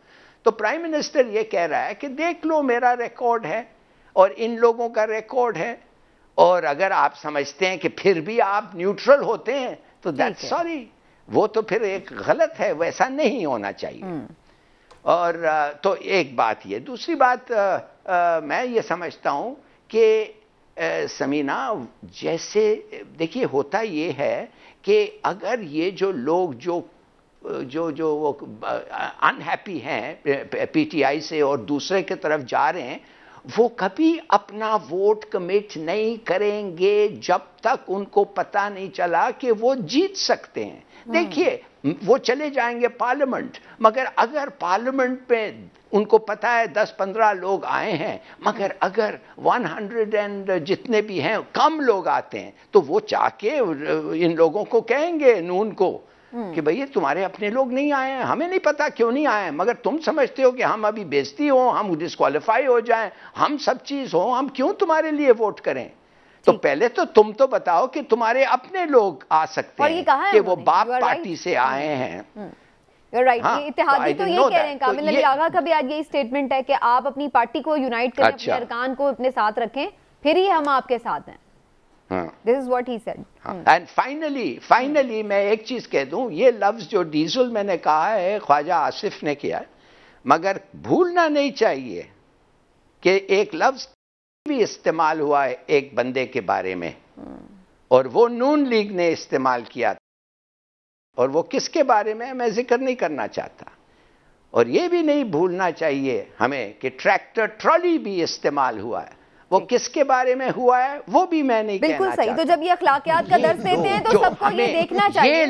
तो प्राइम मिनिस्टर ये कह रहा है कि देख लो मेरा रिकॉर्ड है और इन लोगों का रिकॉर्ड है और अगर आप समझते हैं कि फिर भी आप न्यूट्रल होते हैं तो दैट्स सॉरी, वो तो फिर एक गलत है, वैसा नहीं होना चाहिए। और तो एक बात ये, दूसरी बात मैं ये समझता हूं कि समीना, जैसे देखिए होता ये है कि अगर ये जो लोग जो वो अनहैप्पी हैं पीटीआई से और दूसरे की तरफ जा रहे हैं, वो कभी अपना वोट कमिट नहीं करेंगे जब तक उनको पता नहीं चला कि वो जीत सकते हैं। देखिए वो चले जाएंगे पार्लियामेंट, मगर अगर पार्लियामेंट में उनको पता है 10-15 लोग आए हैं, मगर अगर 100 एंड जितने भी हैं कम लोग आते हैं, तो वो चाके इन लोगों को कहेंगे, नून को, कि भैया तुम्हारे अपने लोग नहीं आए हैं, हमें नहीं पता क्यों नहीं आए हैं, मगर तुम समझते हो कि हम अभी बेइज्जती हो, हम डिस्क्वालीफाई हो जाएं, हम सब चीज हो, हम क्यों तुम्हारे लिए वोट करें? तो पहले तो तुम तो बताओ कि तुम्हारे अपने लोग आ सकते हैं कि वो बाप पार्टी से आए हैं। राइट, ये इत्तेहादी तो ये कह रहे हैं, कामिल अली आगा का भी आज यही स्टेटमेंट है कि आप अपनी पार्टी को यूनाइट करें, अपने अरकान को अपने साथ रखें, फिर ही हम आपके साथ हैं। This is what he said. And finally मैं एक चीज कह दूं, ये लफ्ज जो डीजल मैंने कहा है ख्वाजा आसिफ ने किया, मगर भूलना नहीं चाहिए कि एक लफ्ज भी इस्तेमाल हुआ है एक बंदे के बारे में, और वो नून लीग ने इस्तेमाल किया, और वो किसके बारे में मैं जिक्र नहीं करना चाहता। और ये भी नहीं भूलना चाहिए हमें कि ट्रैक्टर ट्रॉली भी इस्तेमाल हुआ है, वो किसके बारे में हुआ है वो भी मैं नहीं कहना चाहता। बिल्कुल सही। तो जब ये अखलाकियात का दर्स देते हैं तो सबको ये देखना चाहिए। ये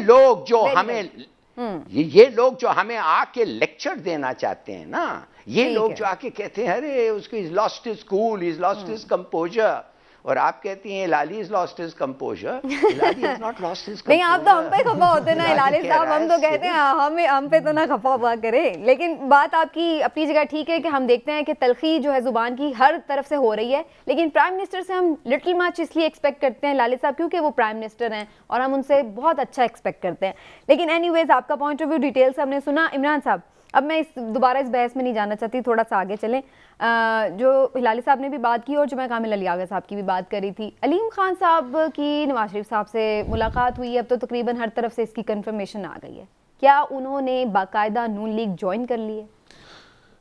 लोग जो हमें आके लेक्चर देना चाहते हैं ना, ये लोग जो आके कहते हैं अरे उसको is lost his cool, is lost his composure, और आप कहती हैं Hilali is lost his composure, Hilali is not lost his composure. नहीं, आप तो हम पे खफा होते ना इलाली साहब, हम तो कहते हैं हम पे तो ना खफा हुआ करें। लेकिन बात आपकी अपनी जगह ठीक है कि हम देखते हैं कि तलखी जो है जुबान की हर तरफ से हो रही है, लेकिन प्राइम मिनिस्टर से हम लिटिल मच इसलिए एक्सपेक्ट करते हैं लाली साहब क्योंकि वो प्राइम मिनिस्टर हैं और हम उनसे बहुत अच्छा एक्सपेक्ट करते हैं। लेकिन एनीवेज आपका पॉइंट ऑफ व्यू डिटेल से हमने सुना। इमरान साहब, अब मैं दोबारा इस बहस में नहीं जाना चाहती, थोड़ा सा आगे चलें। जो हिलाली साहब ने भी बात की और जो मैं कामिल अली आगा साहब की भी बात करी थी, अलीम खान साहब की नवाज शरीफ साहब से मुलाकात हुई है, अब तो तकरीबन हर तरफ से इसकी कंफर्मेशन आ गई है। क्या उन्होंने बाकायदा नून लीग ज्वाइन कर ली है?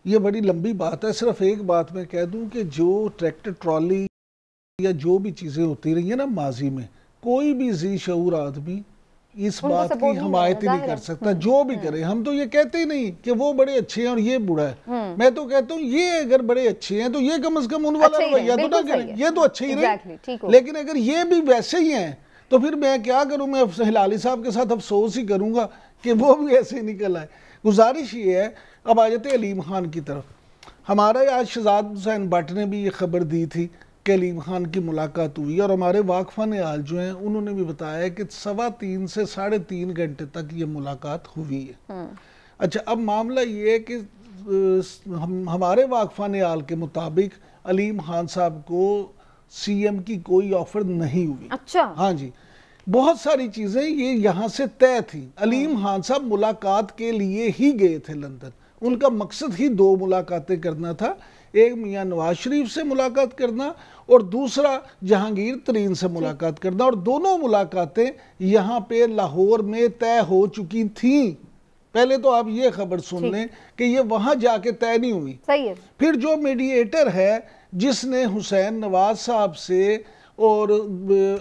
ये बड़ी लंबी बात है, सिर्फ एक बात मैं कह दूं कि जो ट्रैक्टर ट्रॉली या जो भी चीज़ें होती रही है ना माजी में, कोई भी जी शऊर आदमी इस बात की हमायत ही नहीं कर सकता, जो भी करे। हम तो ये कहते ही नहीं कि वो बड़े अच्छे हैं और ये बुरा है। मैं तो कहता हूँ ये अगर बड़े अच्छे हैं तो ये कम से कम उन वाला रवैया तो ना करें, ये तो अच्छे ही रहे। लेकिन अगर ये भी वैसे ही हैं तो फिर मैं क्या करूँ, मैं हिलाली साहब के साथ अफसोस ही करूँगा कि वो भी ऐसे निकल आए। गुजारिश ये है, अब आ जाते अलीम खान की तरफ। हमारा आज शहजाद हुसैन भट्ट ने भी ये खबर दी थी कि अलीम खान की मुलाकात हुई, और हमारे वाकफान आल जो हैं उन्होंने भी बताया कि 3.25 से 3.5 घंटे तक ये मुलाकात हुई है। अच्छा, अब मामला ये है कि हमारे वाकफान आल के मुताबिक अलीम खान साहब को सीएम की कोई ऑफर नहीं हुई। अच्छा, हाँ जी, बहुत सारी चीज़ें ये यहाँ से तय थी। अलीम खान साहब मुलाकात के लिए ही गए थे लंदन, उनका मकसद ही 2 मुलाकातें करना था, एक मियाँ नवाज शरीफ से मुलाकात करना और दूसरा जहांगीर तरीन से मुलाकात करना, और दोनों मुलाकातें यहाँ पे लाहौर में तय हो चुकी थीं। पहले तो आप ये खबर सुन लें कि ये वहाँ जाके तय नहीं हुई। सही है। फिर जो मीडिएटर है जिसने हुसैन नवाज साहब से और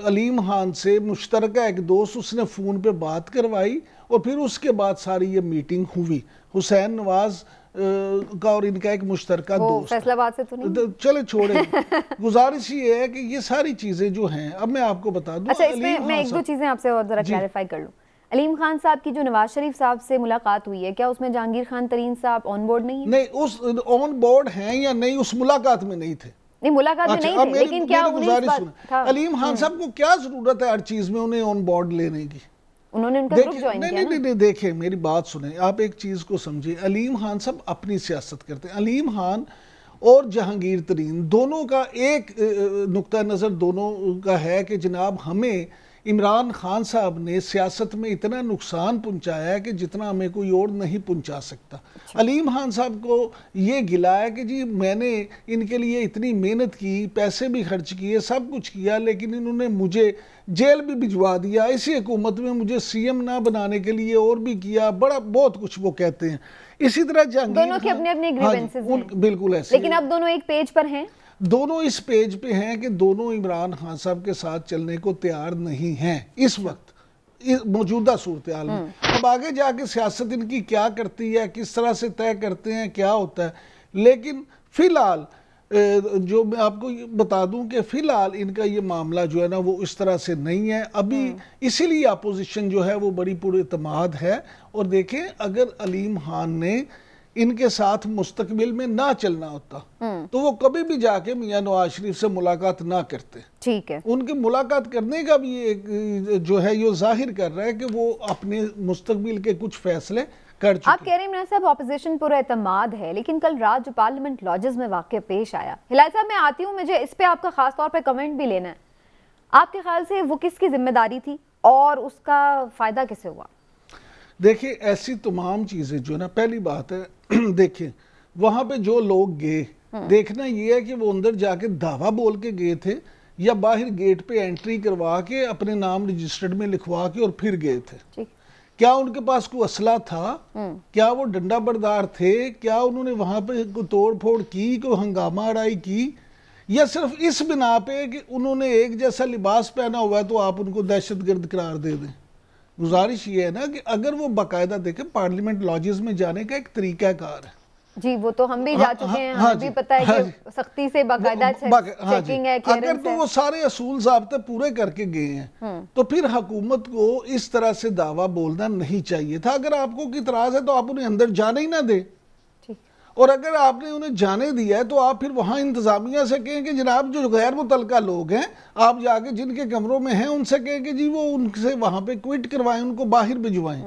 अलीम खान से मुश्तरका एक दोस्त, उसने फ़ोन पे बात करवाई और फिर उसके बाद सारी ये मीटिंग हुई। हुसैन नवाज का और इनका एक मुश्तरका दोस्त, फैसलाबाद से तो नहीं, चले छोड़े। गुजारिश ये है कि ये सारी चीजें जो हैं, अब मैं आपको बता दूं। अच्छा, इसमें मैं 1-2 चीजें आपसे और जरा क्लैरिफाई कर लूं। अलीम खान साहब की जो नवाज शरीफ साहब से मुलाकात हुई है, क्या उसमें जहांगीर खान तरीन साहब ऑन बोर्ड नहीं है? नहीं, उस ऑन बोर्ड हैं या नहीं उस मुलाकात में नहीं थे। नहीं, मुलाकात में नहीं थे, लेकिन क्या अलीम खान साहब को क्या जरूरत है हर चीज में उन्हें ऑन बोर्ड लेने की? उन्होंने उनका ग्रुप ज्वाइन किया। नहीं, देखें मेरी बात सुने, आप एक चीज को समझिए। अलीम खान साहब अपनी सियासत करते हैं। अलीम खान और जहांगीर तरीन दोनों का एक नुक्ता नज़र दोनों का है कि जनाब हमें इमरान खान साहब ने सियासत में इतना नुकसान पहुंचाया है कि जितना हमें कोई और नहीं पहुंचा सकता। अलीम खान साहब को ये गिला है कि जी मैंने इनके लिए इतनी मेहनत की, पैसे भी खर्च किए, सब कुछ किया, लेकिन इन्होंने मुझे जेल भी भिजवा दिया, इसी हुकूमत में मुझे सीएम ना बनाने के लिए और भी किया, बड़ा बहुत कुछ वो कहते हैं। इसी तरह जहांगीर दोनों के अपने अपने ग्रीवेंसेस हैं, बिल्कुल ऐसे, लेकिन अब दोनों एक पेज पर हैं। दोनों इस पेज पे हैं कि दोनों इमरान खान साहब के साथ चलने को तैयार नहीं हैं इस वक्त, मौजूदा सूरत हाल में। अब आगे जाके सियासत इनकी क्या करती है, किस तरह से तय करते हैं, क्या होता है, लेकिन फिलहाल जो मैं आपको बता दूं कि फिलहाल इनका ये मामला जो है ना वो इस तरह से नहीं है अभी, इसीलिए अपोजिशन जो है वो बड़ी पुरएतमाद है। और देखें, अगर अलीम खान ने इनके साथ मुस्तकबिल में ना चलना होता तो वो कभी भी जाके मियां नवाज शरीफ से मुलाकात ना करते। ठीक है, उनकी मुलाकात करने का भी एक जो है ये जाहिर कर रहा है कि वो अपने मुस्तकबिल के कुछ फैसले कर चुके। आप कह रहे हैं मियां साहब ऑपोजिशन पुरएतमाद है, लेकिन कल रात जो पार्लियामेंट लॉजेस में वाकया पेश आया, हिलाल साहब मैं आती हूँ, मुझे इस पे आपका खास तौर पे कमेंट भी लेना है। आपके ख्याल से वो किसकी जिम्मेदारी थी और उसका फायदा किसे हुआ? देखिए, ऐसी तमाम चीजें जो ना, पहली बात है देखिए वहां पे जो लोग गए, देखना ये है कि वो अंदर जाके दावा बोल के गए थे या बाहर गेट पे एंट्री करवा के अपने नाम रजिस्टर्ड में लिखवा के और फिर गए थे। क्या उनके पास कोई असला था? क्या वो डंडा बरदार थे? क्या उन्होंने वहां पे कोई तोड़ फोड़ की, कोई हंगामा अड़ाई की, या सिर्फ इस बिना पे कि उन्होंने एक जैसा लिबास पहना हुआ है तो आप उनको दहशतगर्द करार दे दें? गुजारिश ये है ना कि अगर वो बाकायदा देखें, पार्लियामेंट लॉजेस में जाने का एक तरीकाकार है जी, वो तो हम भी जा चुके हैं, हमें भी पता है कि सख्ती से बाकायदा चेकिंग है, अगर तो वो सारे असूल ज़ाब्ते पूरे करके गए हैं तो फिर हुकूमत को इस तरह से दावा बोलना नहीं चाहिए था। अगर आपको इतराज है तो आप उन्हें अंदर जाने ही ना दें, और अगर आपने उन्हें जाने दिया है तो आप फिर वहां इंतजामिया से कहें कि जनाब जो गैर मुतलका लोग हैं, आप जाके जिनके कमरों में हैं उनसे कहें कि जी वो उनसे वहां पे क्विट करवाएं, उनको बाहर भिजवाएं।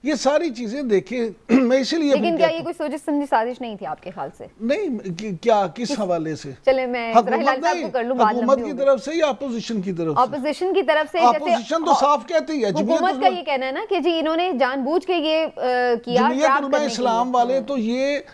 ये सारी चीजें देखें मैं इसीलिए, लेकिन क्या ये कोई सोची समझी साजिश नहीं थी आपके ख्याल से? नहीं, क्या किस हवाले से? चले मैं हुकूमत की तरफ से या अपोजिशन की तरफ से? अपोजिशन की तरफ से। अपोजिशन तो साफ कहती है, हुकूमत का ये कहना है ना कि जी इन्होंने जानबूझ के ये किया। जमीयत उलमा इस्लाम वाले तो ये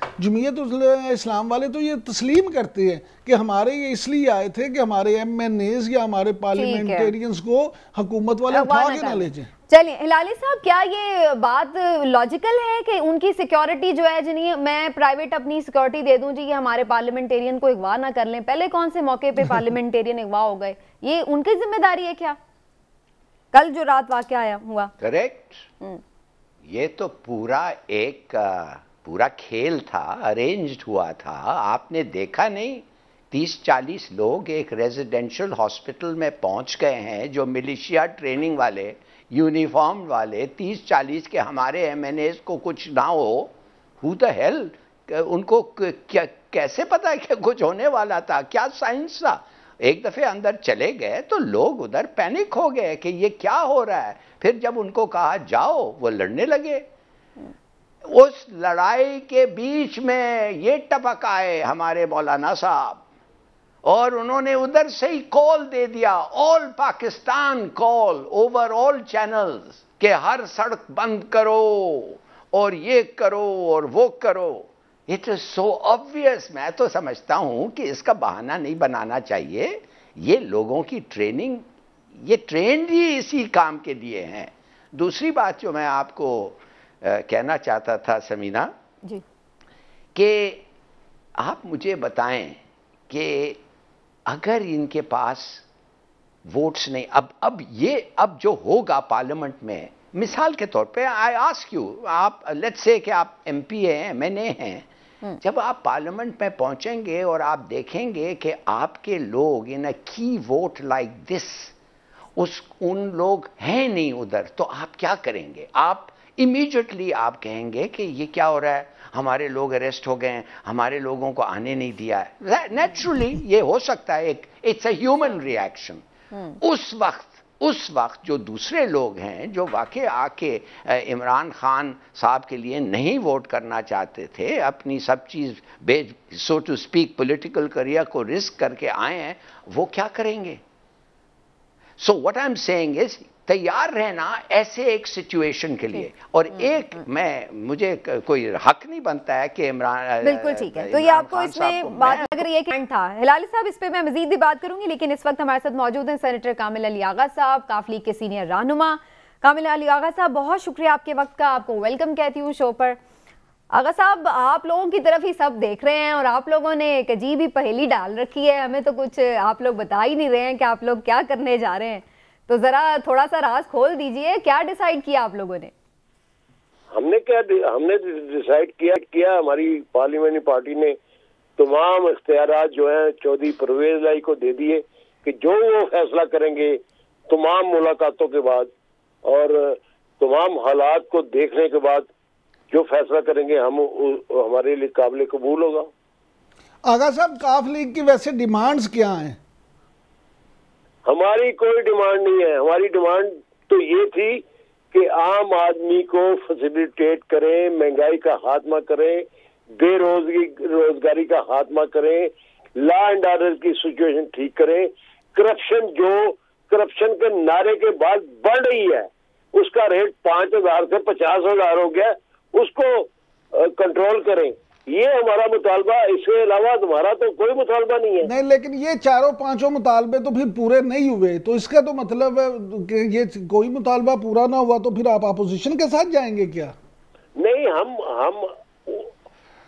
इस्लाम वाले तो ये तस्लीम करते हैं कि हमारे ये इसलिए आए थे कि हमारे MNAs या हमारे पार्लियामेंटेरियंस को हुकूमत वाले उठा के ना ले जाएं। चलिए हिलाली साहब, क्या ये बात लॉजिकल है कि उनकी सिक्योरिटी जो है, जिन्हें मैं प्राइवेट अपनी सिक्योरिटी दे दूं जी, ये हमारे पार्लियामेंटेरियन को अगवा ना कर लें? पहले कौन से मौके पे पार्लियामेंटेरियन अगवा हो गए? ये उनकी जिम्मेदारी है क्या? कल जो रात वाकया आया हुआ, करेक्ट, ये तो पूरा खेल था, अरेंज्ड हुआ था। आपने देखा नहीं, 30-40 लोग एक रेजिडेंशियल हॉस्पिटल में पहुंच गए हैं, जो मिलिशिया ट्रेनिंग वाले, यूनिफॉर्म वाले 30-40 के हमारे MNAs को कुछ ना हो, हु द हेल, उनको क्या कैसे पता है कि कुछ होने वाला था? क्या साइंस था? एक दफे अंदर चले गए तो लोग उधर पैनिक हो गए कि ये क्या हो रहा है। फिर जब उनको कहा जाओ, वो लड़ने लगे। उस लड़ाई के बीच में ये टपक आए हमारे मौलाना साहब, और उन्होंने उधर से ही कॉल दे दिया, all Pakistan call over all channels, के हर सड़क बंद करो और ये करो और वो करो। It is so obvious. मैं तो समझता हूं कि इसका बहाना नहीं बनाना चाहिए। ये लोगों की ट्रेनिंग, ये ट्रेंड ही इसी काम के लिए हैं। दूसरी बात जो मैं आपको कहना चाहता था समीना जी, कि आप मुझे बताएं कि अगर इनके पास वोट्स नहीं, अब जो होगा पार्लियामेंट में, मिसाल के तौर पे आई आस्क यू, आप लेट्स से कि आप MP हैं, MNA हैं, जब आप पार्लियामेंट में पहुंचेंगे और आप देखेंगे कि आपके लोग इन अ की वोट लाइक दिस, उन लोग हैं नहीं उधर, तो आप क्या करेंगे? आप इमीडिएटली आप कहेंगे कि ये क्या हो रहा है, हमारे लोग अरेस्ट हो गए हैं, हमारे लोगों को आने नहीं दिया है। नेचुरली ये हो सकता है, इट्स अ ह्यूमन रिएक्शन। उस वक्त जो दूसरे लोग हैं जो वाकई आके इमरान खान साहब के लिए नहीं वोट करना चाहते थे, अपनी सब चीज सो टू स्पीक पॉलिटिकल करियर को रिस्क करके आए हैं, वो क्या करेंगे? So what I am saying is तैयार रहना ऐसे एक सिचुएशन के लिए। और एक मुझे कोई हक नहीं बनता है कि इमरान, बिल्कुल ठीक है, तो ये आपको इसमें बात लग रही है कि था। हिलाली साहब, इस पे मैं मजीद भी बात करूंगी, लेकिन इस वक्त हमारे साथ मौजूद हैं सेनेटर कामिल अली आगा साहब, काफ लीग के सीनियर रहनुमा। कामिल अली आगा साहब, बहुत शुक्रिया आपके वक्त का, आपको वेलकम कहती हूँ शो पर। आगा साहब, आप लोगों की तरफ ही सब देख रहे हैं और आप लोगों ने एक अजीब ही पहेली डाल रखी है, हमें तो कुछ आप लोग बता ही नहीं रहे हैं कि आप लोग क्या करने जा रहे हैं, तो जरा थोड़ा सा राज खोल दीजिए, क्या डिसाइड किया आप लोगों ने? हमने डिसाइड किया हमारी पार्लियामेंट्री पार्टी ने तमाम इख्तियारात जो हैं चौधरी परवेज लाई को दे दिए कि जो वो फैसला करेंगे तमाम मुलाकातों के बाद और तमाम हालात को देखने के बाद जो फैसला करेंगे हम हमारे लिए काबिल कबूल होगा। आगा साहब, काफ लीग की वैसे डिमांड्स क्या हैं? हमारी कोई डिमांड नहीं है। हमारी डिमांड तो ये थी कि आम आदमी को फैसिलिटेट करें, महंगाई का खात्मा करें, बेरोजगारी का खात्मा करें, लॉ एंड ऑर्डर की सिचुएशन ठीक करें, करप्शन के नारे के बाद बढ़ रही है, उसका रेट 5,000 से 50,000 हो गया, उसको कंट्रोल करें। ये हमारा मुतालबा, इसके अलावा तुम्हारा तो कोई मुतालबा नहीं है। नहीं, लेकिन ये चारों पांचों मुतालबे तो फिर पूरे नहीं हुए, तो इसका तो मतलब है कि ये कोई मुतालबा पूरा ना हुआ तो फिर आप अपोजिशन के साथ जाएंगे क्या? नहीं, हम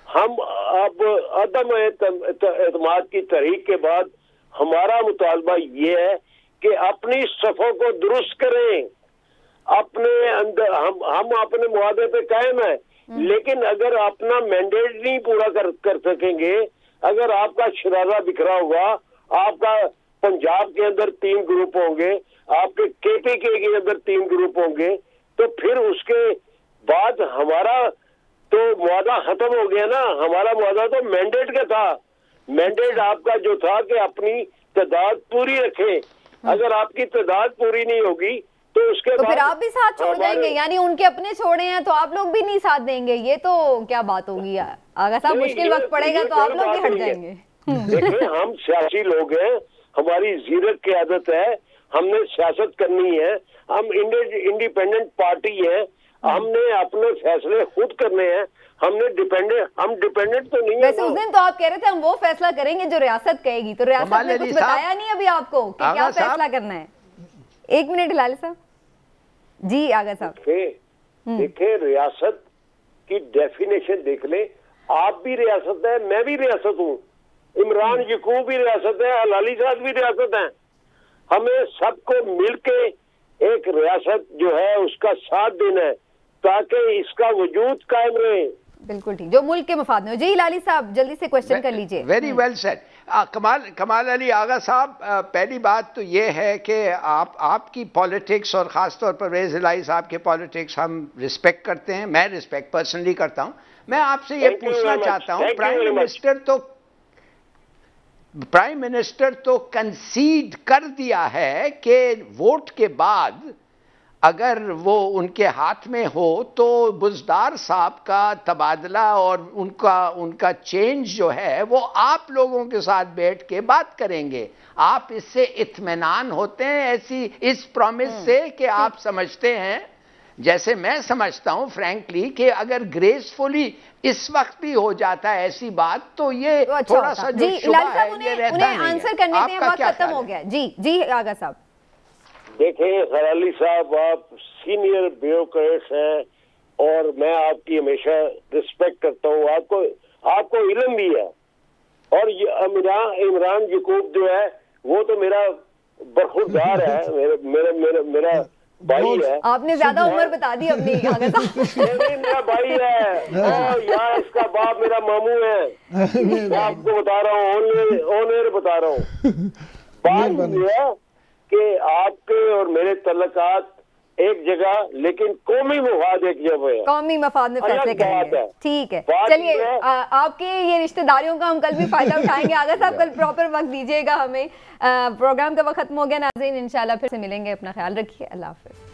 अब अदम एतमाद की तहरीक के बाद हमारा मुतालबा ये है कि अपनी सफ़ों को दुरुस्त करें, अपने अंदर हम अपने मुआदे पे कायम है, लेकिन अगर अपना मैंडेट नहीं पूरा कर सकेंगे, अगर आपका शरारा बिखरा हुआ, आपका पंजाब के अंदर 3 ग्रुप होंगे, आपके KPK के अंदर 3 ग्रुप होंगे, तो फिर उसके बाद हमारा तो मुआदा खत्म हो गया ना। हमारा मुआदा तो मैंडेट का था। मैंडेट आपका जो था कि अपनी तादाद पूरी रखें, अगर आपकी तादाद पूरी नहीं होगी तो उसके बाद फिर आप भी साथ छोड़ जाएंगे, यानी उनके अपने छोड़े हैं तो आप लोग भी नहीं साथ देंगे, ये तो क्या बात होगी आगा साहब? मुश्किल वक्त पड़ेगा तो आप लोग भी हट जाएंगे। देखिए, हम सियासी लोग हैं, हमारी जीरत की आदत है, हमने सियासत करनी है, हम इंडिपेंडेंट पार्टी है, हमने अपने फैसले खुद करने हैं, हम डिपेंडेंट तो नहीं है। वैसे उस दिन तो आप कह रहे थे हम वो फैसला करेंगे जो रियासत कहेगी, तो रियासत ने कुछ बताया नहीं अभी आपको कि क्या फैसला करना है? 1 मिनट हिलाली साहब जी। आगा साहब, देखें, रियासत की डेफिनेशन देख ले। आप भी रियासत है, मैं भी रियासत हूँ, इमरान यकूब भी रियासत है, हिलाली साहब भी रियासत है। हमें सबको मिलके एक रियासत जो है उसका साथ देना है ताकि इसका वजूद कायम रहे। बिल्कुल ठीक, जो मुल्क के मफाद में हो। जी हिलाली साहब, जल्दी से क्वेश्चन कर लीजिए। Very well said. कमाल अली आगा साहब, पहली बात तो ये है कि आपकी पॉलिटिक्स और ख़ासतौर पर परवेज़ इलाही साहब के पॉलिटिक्स हम रिस्पेक्ट करते हैं, मैं रिस्पेक्ट पर्सनली करता हूं। मैं आपसे ये पूछना चाहता हूं, प्राइम मिनिस्टर तो कंसीड कर दिया है कि वोट के बाद अगर वो उनके हाथ में हो तो बुज़दार साहब का तबादला और उनका चेंज जो है वो आप लोगों के साथ बैठ के बात करेंगे। आप इससे इत्मीनान होते हैं ऐसी इस प्रॉमिस से कि आप समझते हैं, जैसे मैं समझता हूं फ्रैंकली, कि अगर ग्रेसफुली इस वक्त भी हो जाता है ऐसी बात तो ये तो थोड़ा सा जो शुबा है ये रहता नहीं है। आंसर करने दें, वक्त खत्म हो गया। जी आगा साहब। देखें हिलाली साहब, आप सीनियर ब्यूरोक्रेट्स हैं और मैं आपकी हमेशा रिस्पेक्ट करता हूँ, आपको इल्म भी है। और इमरान यकूब जो है वो तो मेरा बरखुरदार है, मेरा भाई है। आपने ज्यादा उम्र बता दी अपनी। नहीं, मेरा भाई है यार, इसका बाप मेरा मामू है। मैं आपको बता रहा हूँ, ऑनर बता रहा हूँ। बात ये है कि आपके और मेरे तल्लुकात एक जगह, लेकिन कौमी मफाद एक जगह है। कौमी मफाद में फैसले करेंगे। ठीक है, चलिए आपके ये रिश्तेदारियों का हम कल भी फायदा उठाएंगे। आगा साहब, कल प्रॉपर वक्त दीजिएगा हमें। प्रोग्राम का वक्त खत्म हो गया नाज़रीन, इंशाल्लाह फिर से मिलेंगे। अपना ख्याल रखिए, अल्लाह हाफ़िज़।